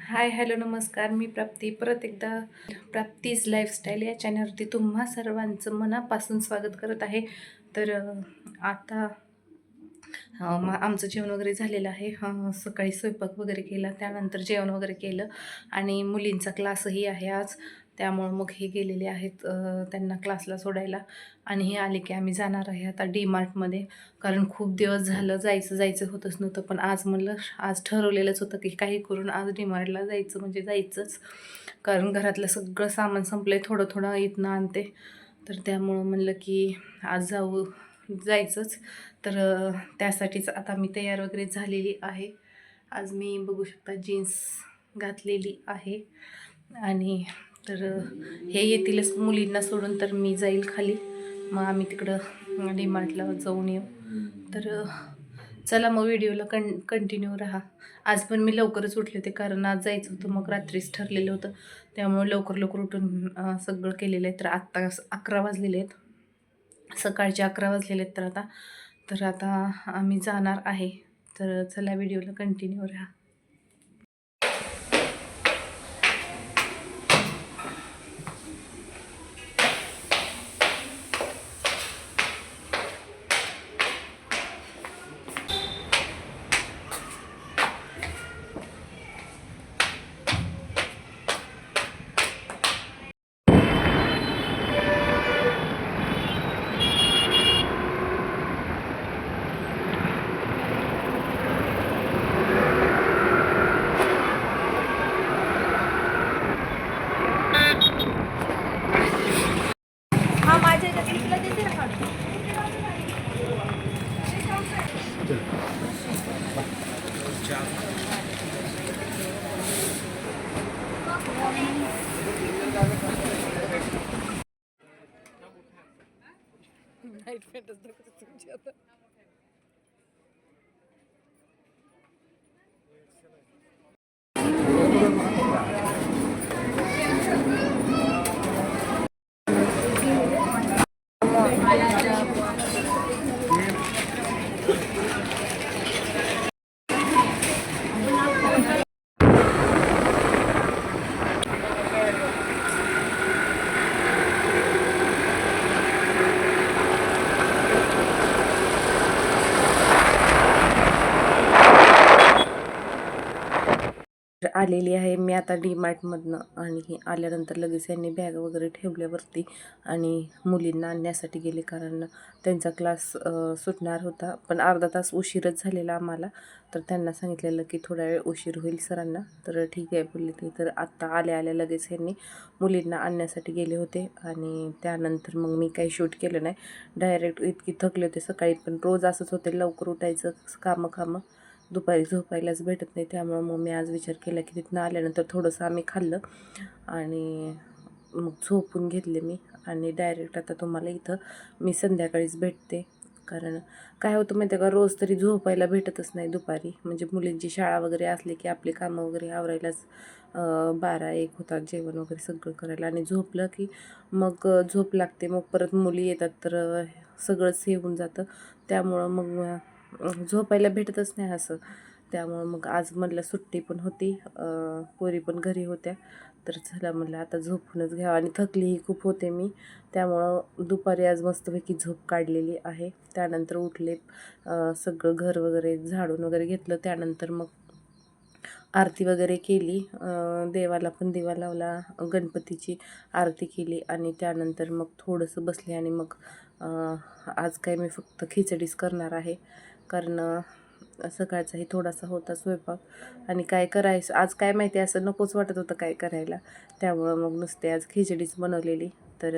Hi hello नमस्कार. मी प्राप्ती परत एकदा प्राप्तीज लाईफस्टाईल या चॅनलवरती तुम्हा सर्वांचं मनापासून स्वागत करत आहे. तर आता आमचं जेवण वगैरे झालेलं आहे. सकाळी स्वयंपाक वगैरे केला, त्यानंतर जेवण वगैरे केलं आणि मुलींचा क्लासही आहे आज. त्यामुळं मग हे गेलेले आहेत त्यांना क्लासला सोडायला आणि हे आले की आम्ही जाणार आहे आता डीमार्टमध्ये. कारण खूप दिवस झालं जायचं होतच नव्हतं, पण आज म्हणलं आज ठरवलेलंच होतं की काही करून आज डीमार्टला जायचं म्हणजे जायचंच. कारण घरातलं सगळं सामान संपलं आहे, थोडं थोडं इथनं आणते. तर त्यामुळं म्हणलं की आज जायचंच. तर त्यासाठीच आता मी तयार वगैरे झालेली आहे. आज मी बघू शकता जीन्स घातलेली आहे आणि तर हे येतीलच मुलींना सोडून, तर मी जाईल खाली. मग आम्ही तिकडं डीमार्टला जाऊन येऊ. तर चला मग व्हिडिओला कंटिन्यू राहा. आज पण मी लवकरच उठले होते कारण आज जायचं होतं, मग रात्रीच ठरलेलं होतं. त्यामुळे लवकर लवकर उठून सगळं केलेलं आहे. तर आत्ता 11 वाजलेले आहेत, सकाळचे 11 वाजलेले आहेत. तर आता आम्ही जाणार आहे. तर चला व्हिडिओला कंटिन्यू राहा. हा माझ्या ह्याच्यात तुला देते ना काढून. नाईट पॅन्टच दाखवते तुमची आता. आलेली आहे मी आता डीमार्टमधनं आणि आल्यानंतर लगेच यांनी बॅग वगैरे ठेवल्यावरती आणि मुलींना आणण्यासाठी गेले. कारण त्यांचा क्लास सुटणार होता, पण अर्धा तास उशीरच झालेला आम्हाला. तर त्यांना सांगितलेलं की थोडा वेळ उशीर होईल सरांना. तर ठीक आहे बोलले ते. तर आत्ता आल्या लगेच यांनी मुलींना आणण्यासाठी गेले होते आणि त्यानंतर मग मी काही शूट केलं नाही. डायरेक्ट इतकी थकले होते सकाळी, पण रोज असंच होते, लवकर उठायचं, कामं दुपारी झोपायलाच भेटत नाही. त्यामुळं मग मी आज विचार केला की तिथनं आल्यानंतर थोडंसं आम्ही खाल्लं आणि मग झोपून घेतले मी. आणि डायरेक्ट आता तुम्हाला इथं मी संध्याकाळीच भेटते. कारण काय होतं माहिती आहे का, रोज तरी झोपायला भेटतच नाही दुपारी. म्हणजे मुलींची शाळा वगैरे असली की आपली कामं वगैरे आवरायलाच 12-1 होतात, जेवण वगैरे सगळं करायला. आणि झोपलं की मग झोप लागते, मग परत मुली येतात तर सगळंच हे होऊन जातं. त्यामुळं मग झोपायला भेटतच नाही असं. त्यामुळं मग आज म्हटलं सुट्टी पण होती, पोरी पण घरी होत्या. तर चला म्हटलं आता झोपूनच घ्यावं. आणि थकलीही खूप होते मी, त्यामुळं दुपारी आज मस्तपैकी झोप काढलेली आहे. त्यानंतर उठले, सगळं घर वगैरे झाडून वगैरे घेतलं. त्यानंतर मग आरती वगैरे केली, देवाला पण दिवा लावला, गणपतीची आरती केली आणि त्यानंतर मग थोडंसं बसले. आणि मग आज काय मी फक्त खिचडीच करणार आहे. कारण सकाळचाही थोडासा होता स्वयंपाक आणि काय करायचं आज काय माहिती, असं नकोच वाटत होतं काय करायला. त्यामुळं मग नुसते आज खिचडीच बनवलेली. तर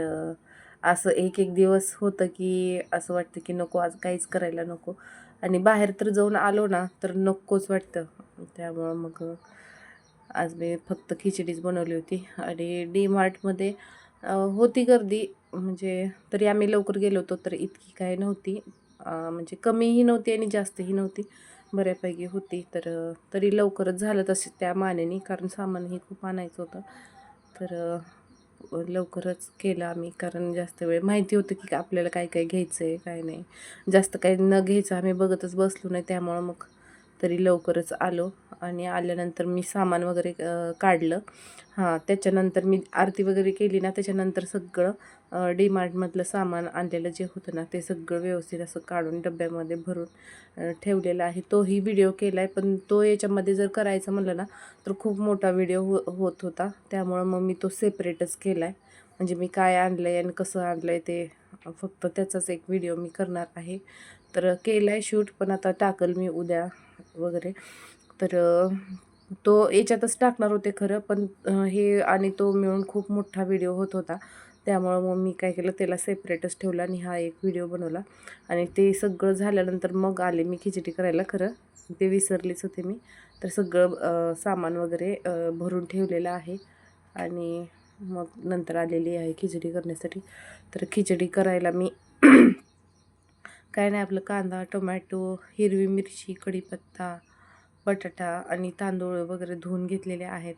असं एक एक दिवस होतं की असं वाटतं की नको आज काहीच करायला नको, आणि बाहेर तर जाऊन आलो ना तर नकोच वाटतं. त्यामुळं मग आज मी फक्त खिचडीच बनवली होती. आणि डीमार्टमध्ये होती गर्दी, म्हणजे तरी आम्ही लवकर गेलो होतो तर इतकी काय नव्हती. म्हणजे कमीही नव्हती आणि जास्तही नव्हती, बऱ्यापैकी होती. तर तरी लवकरच झालं तसे त्या मानेने, कारण सामानही खूप आणायचं होतं. तर लवकरच केलं आम्ही, कारण जास्त वेळ माहिती होतं की आपल्याला काय काय घ्यायचं आहे काय नाही. जास्त काही न घ्यायचं आम्ही बघतच बसलो नाही. त्यामुळं मग तरी लवकरच आलो. आणि आल्यानंतर मी सामान वगैरे काढलं. त्याच्यानंतर मी आरती वगैरे केली ना, त्याच्यानंतर सगळं डीमार्टमधलं सामान आणलेलं जे होतं ना, ते सगळं व्यवस्थित असं काढून डब्यामध्ये भरून ठेवलेलं आहे. तोही व्हिडिओ केला आहे, पण तो याच्यामध्ये जर करायचं म्हणलं ना, तर खूप मोठा व्हिडिओ होत होता. त्यामुळं मग मी तो सेपरेटच केला आहे. म्हणजे मी काय आणलं आहे आणि कसं आणलं आहे ते फक्त त्याचाच एक व्हिडिओ मी करणार आहे. तर केला आहे शूट, पण आता टाकल मी उद्या वगैरे. तर तो याच्यातच टाकणार होते खरं, पण हे आणि तो मिळून खूप मोठा व्हिडिओ होत होता. त्यामुळं मग मी काय केलं, त्याला सेपरेटच ठेवला आणि हा एक व्हिडिओ बनवला. आणि ते सगळं झाल्यानंतर मग आले मी खिचडी करायला. खरं ते विसरलेच होते मी. तर सगळं सामान वगैरे भरून ठेवलेलं आहे आणि मग नंतर आलेली आहे खिचडी करण्यासाठी. तर खिचडी करायला मी काय नाही, आपलं कांदा, टोमॅटो, हिरवी मिरची, कढीपत्ता, बटाटा आणि तांदूळ वगैरे धुवून घेतलेले आहेत.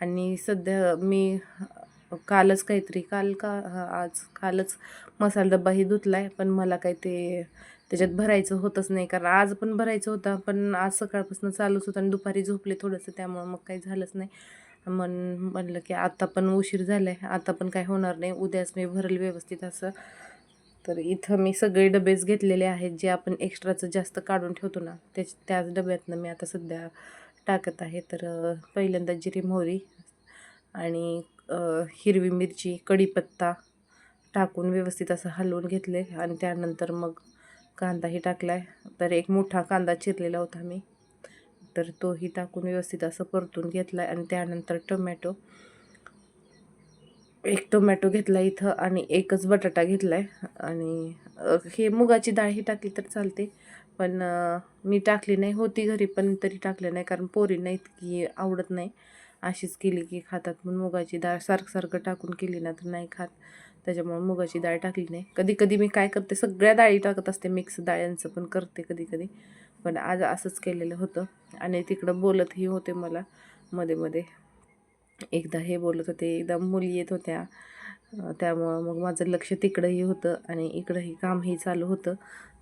आणि सध्या मी कालच काहीतरी कालच मसाला डब्बाही धुतला आहे, पण मला काही ते त्याच्यात भरायचं होतच नाही. कारण आज पण भरायचं होतं, पण आज सकाळपासून चालूच होतं आणि दुपारी झोपले थोडंसं, त्यामुळं मग काही झालंच नाही. म्हणलं की आता पण उशीर झाला आहे, आता पण काय होणार नाही, उद्याच मी भरेल व्यवस्थित असं. तर इथं मी सगळे डबेच घेतलेले आहेत, जे आपण एक्स्ट्राचं जास्त काढून ठेवतो ना, त्याच डब्यातनं मी आता सध्या टाकत आहे. तर पहिल्यांदा जिरी मोहरी आणि हिरवी मिरची, कढीपत्ता टाकून व्यवस्थित असं हलवून घेतले आणि त्यानंतर मग कांदाही टाकला आहे. तर एक मोठा कांदा चिरलेला होता मी, तर तोही टाकून व्यवस्थित असं परतून घेतला आहे. आणि त्यानंतर एक टोमॅटो घेतला इथं आणि एकच बटाटा घेतला आहे. आणि हे मुगाची डाळ ही टाकली तर चालते, पण मी टाकली नाही, होती घरी पण तरी टाकलं नाही, कारण पोरींना इतकी आवडत नाही. अशीच केली की खातात, पण मुगाची डाळ सारखं टाकून केली ना तर नाही खात. त्याच्यामुळे मुगाची डाळ टाकली नाही. कधी कधी मी काय करते, सगळ्या डाळी टाकत असते, मिक्स डाळ्यांचं पण करते कधी कधी, पण आज असंच केलेलं होतं. आणि तिकडं बोलतही होते मला मध्ये मध्ये, एकदा हे बोलत होते, एकदा मुली येत होत्या. त्यामुळं मग माझं लक्ष तिकडंही होतं आणि इकडंही कामही चालू होतं.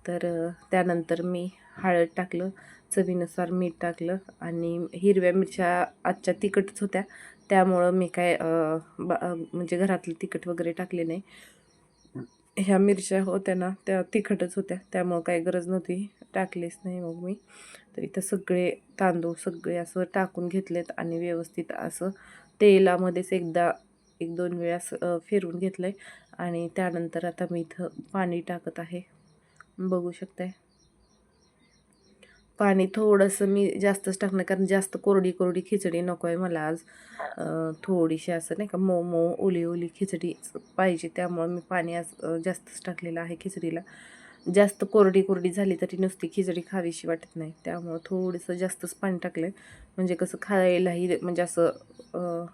तर त्यानंतर मी हळद टाकलं, चवीनुसार मीठ टाकलं आणि हिरव्या मिरच्या आजच्या तिखटच होत्या, त्यामुळं मी काय म्हणजे घरातलं तिखट वगैरे टाकले नाही. ह्या मिरच्या होत्या ना, त्या तिखटच होत्या, त्यामुळं काही गरज नव्हती, टाकलीच नाही मग मी. तर इथं सगळे तांदूळ सगळे असं टाकून घेतलेत आणि व्यवस्थित असं तेलामध्येच एकदा 1-2 वेळा फिरवून घेतलं आहे. आणि त्यानंतर आता मी इथं पाणी टाकत आहे, बघू शकताय. पाणी थोडंसं मी जास्तच टाकणार, कारण जास्त कोरडी खिचडी नको आहे मला आज. थोडीशी असं नाही का मऊ ओली खिचडी पाहिजे, त्यामुळं मी पाणी आज जास्तच टाकलेलं आहे खिचडीला. जास्त कोरडी झाली तरी नुसती खिचडी खावीशी वाटत नाही, त्यामुळं थोडंसं जास्तच पाणी टाकलं आहे, म्हणजे कसं खायलाही म्हणजे असं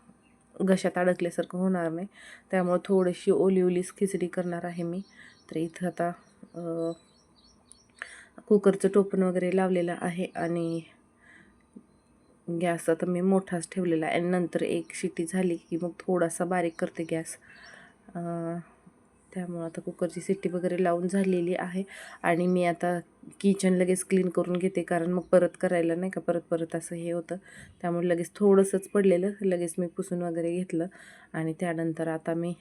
घशात अडकल्यासारखं होणार नाही. त्यामुळं थोडीशी ओलीच खिचडी करणार आहे मी. तर इथं आता कुकरचं टोपण वगैरे लावलेलं आहे आणि गॅस आता मी मोठाच ठेवलेला आहे. आणि नंतर एक शिटी झाली की मग थोडासा बारीक करते गॅस. त्यामुळं आता कुकरची शिट्टी वगैरे लावून झालेली आहे. आणि मी आता किचन लगेच क्लीन करून घेते, कारण मग परत करायला नाही का परत असं हे होतं. त्यामुळे लगेच थोडंसंच पडलेलं लगेच मी पुसून वगैरे घेतलं. आणि त्यानंतर आता मी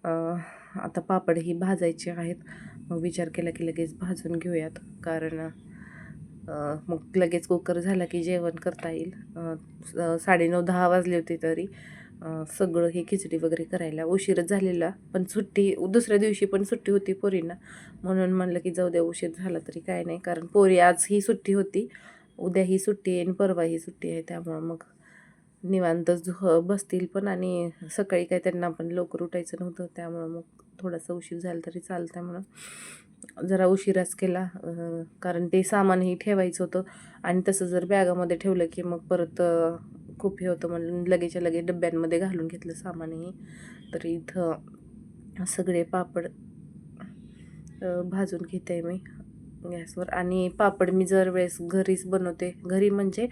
आता पापडही भाजायचे आहेत. मग विचार केला की लगेच भाजून घेऊयात, कारण मग लगेच कुकर झाला की जेवण करता येईल. 9:30-10 वाजले होते तरी सगळं हे खिचडी वगैरे करायला उशीरच झालेला. पण दुसऱ्या दिवशी पण सुट्टी होती पोरींना, म्हणून म्हणलं की जाऊ द्या, उशीर झाला तरी काय नाही, कारण पोरी आज ही सुट्टी होती, उद्याही सुट्टी आहे आणि परवाही सुट्टी आहे. त्यामुळं मग निवांतच बसतील पण, आणि सकाळी काय त्यांना पण लवकर उठायचं नव्हतं, त्यामुळं मग थोडासा उशीर झाला तरी चालतं म्हणून जरा उशिराच केला. कारण ते सामानही ठेवायचं होतं आणि तसं जर बॅगामध्ये ठेवलं की मग परत खूप हे होतं, म्हणून लगेच डब्यांमध्ये घालून घेतलं सामानही. तर इथं सगळे पापड भाजून घेते मी गॅसवर. आणि पापड मी जर वेळेस घरीच बनवते, घरी म्हणजे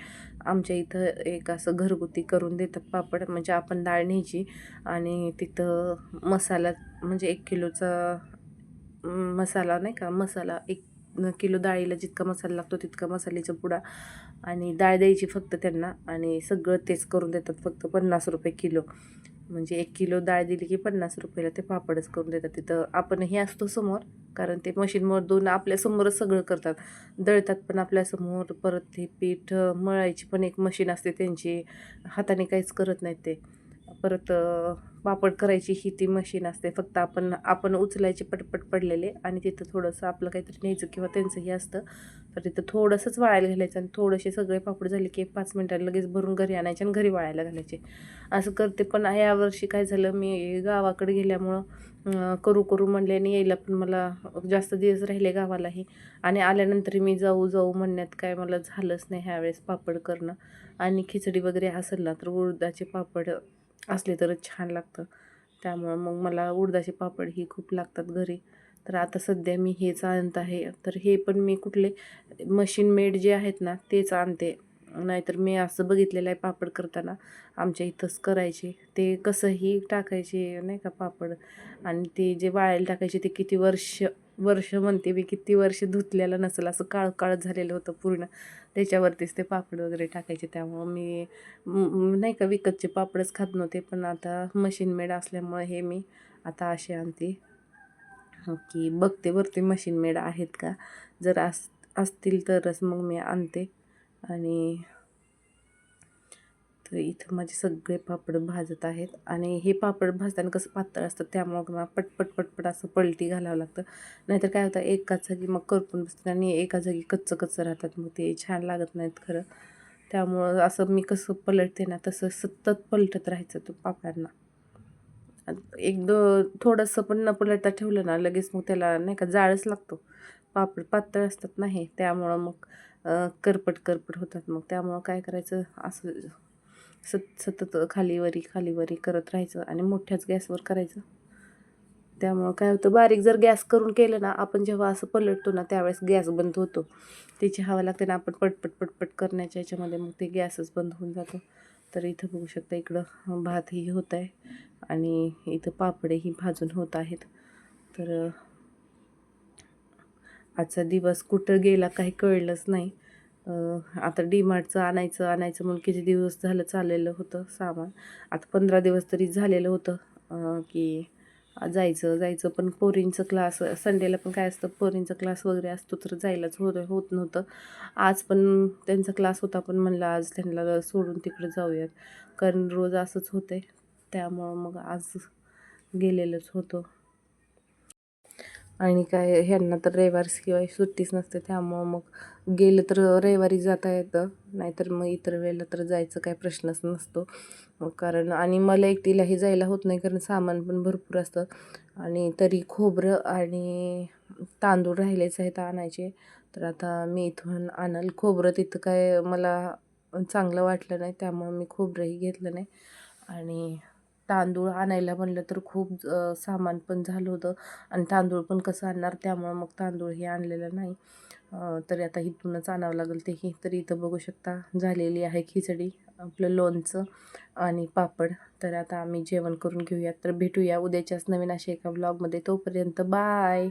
आमच्या इथं एक असं घरगुती करून देतात पापड. म्हणजे आपण डाळ न्यायची आणि तिथं मसाला म्हणजे 1 किलोचा मसाला नाही का, मसाला 1 किलो डाळीला जितका मसाला लागतो तितका मसाल्याचा पुडा आणि डाळ द्यायची फक्त त्यांना आणि सगळं तेच करून देतात फक्त 50 रुपये किलो. म्हणजे 1 किलो डाळ दिली की 50 रुपयाला ते पापडच करून देतात. तिथं आपणही असतो समोर, कारण ते मशीनमधून आपल्यासमोरच सगळं करतात. दळतात पण आपल्यासमोर, परत ते पीठ मळायची पण एक मशीन असते त्यांची, हाताने काहीच करत नाहीत ते. परत पापड करायची ही ती मशीन असते, फक्त आपण आपण उचलायचे पटपट पडलेले आणि तिथं थोडंसं आपलं काहीतरी न्यायचं किंवा त्यांचंही असतं, तर तिथं थोडंसंच वाळायला घालायचं आणि थोडेसे सगळे पापड झाले की 5 मिनिटांनी लगेच भरून घरी आणायचे आणि घरी वाळायला घालायचे. असं करते. पण यावर्षी काय झालं, मी गावाकडे गेल्यामुळं करू करू म्हणले आणि यायला पण मला जास्त दिवस राहिले गावालाही आणि आल्यानंतर मी जाऊ जाऊ म्हणण्यात काय मला झालंच नाही ह्यावेळेस पापड करणं. आणि खिचडी वगैरे असेल ना तर उडदाचे पापड असले तरच छान लागतं. त्यामुळं मग मला उडदाचे पापड ही खूप लागतात घरी. तर आता सध्या मी हेच आणत आहे. तर हे पण मी कुठले मशीन मेड जे आहेत ना तेच आणते. नाहीतर मी असं बघितलेलं आहे पापड करताना, आमच्या इथंच करायचे. ते कसंही टाकायचे नाही का पापड आणि ते जे वाळायला टाकायचे ते किती वर्ष वर्ष म्हणते मी, किती वर्ष धुतलेलं नसेल असं काळं झालेलं होतं पूर्ण. त्याच्यावरतीच ते पापड वगैरे टाकायचे. त्यामुळं मी नाही का विकतचे पापडच खात नव्हते. पण आता मशीन मेड असल्यामुळे हे मी आता असे आणते की बघते वरती मशीन मेड आहेत का, जर असतील तरच मग मी आणते. आणि तर इथं माझे सगळे पापड भाजत आहेत आणि हे पापड भाजताना कसं पातळ असतं त्यामुळं मला पटपट असं पलटी घालावं लागतं. नाहीतर काय होतं एकाच जागी मग करपून बसतात आणि एका जागी कच्चं राहतात, मग ते छान लागत नाहीत खरं. त्यामुळं असं मी कसं पलटते ना तसं सतत पलटत राहायचं तो पापडांना. थोडंसं पण न पलटता ठेवलं ना लगेच मग त्याला नाही का जाळच लागतो. पापड पातळ असतात नाही त्यामुळं मग करपट होतात. मग त्यामुळं काय करायचं असं सतत खालीवरी करत राहायचं आणि मोठ्याच गॅसवर करायचं. त्यामुळं काय होतं, बारीक जर गॅस करून केलं ना आपण जेव्हा असं पलटतो ना त्यावेळेस गॅस बंद होतो. त्याची हवा लागते ना, आपण पटपट करण्याच्या ह्याच्यामध्ये मग ते गॅसच बंद होऊन जातो. तर इथं बघू शकता इकडं भातही होत आहे आणि इथं पापडेही भाजून होत आहेत. तर आजचा दिवस कुठं गेला काही कळलंच नाही. आता डीमार्टचं आणायचं म्हणून किती दिवस झालं चाललेलं होतं सामान. आता 15 दिवस तरी झालेलं होतं की जायचं पण पोरींचं क्लास संडेला पण काय असतं, पोरींचा क्लास वगैरे असतो तर जायलाच होत नव्हतं. आज पण त्यांचा क्लास होता पण म्हणलं आज त्यांना सोडून तिकडे जाऊयात, कारण रोज असंच होतंय. त्यामुळं मग आज गेलेलंच होतं. आणि काय ह्यांना तर रविवारशिवाय सुट्टीच नसते, त्यामुळं मग गेलं तर रविवारी जाता येतं, नाहीतर मग इतर वेळेला तर जायचं काही प्रश्नच नसतो. कारण आणि मला एकटीलाही जायला होत नाही, कारण सामान पण भरपूर असतं आणि तरी खोबरं आणि तांदूळ राहिलेच आहेत आणायचे. तर आता मी इथून आणल खोबरं. तिथं काय मला चांगलं वाटलं नाही त्यामुळं मी खोबरंही घेतलं नाही. आणि तांदूळ आणायला म्हणलं तर खूप सामान पण झालं होतं आणि तांदूळ पण कसं आणणार, त्यामुळं मग तांदूळही आणलेलं नाही. तरी आता इथूनच आणावं लागेल तेही. तर इथं बघू शकता झालेली आहे खिचडी, आपलं लोणचं आणि पापड. तर आता आम्ही जेवण करून घेऊयात. तर भेटूया उद्याच्याच नवीन अशा एका व्लॉगमध्ये. तोपर्यंत बाय.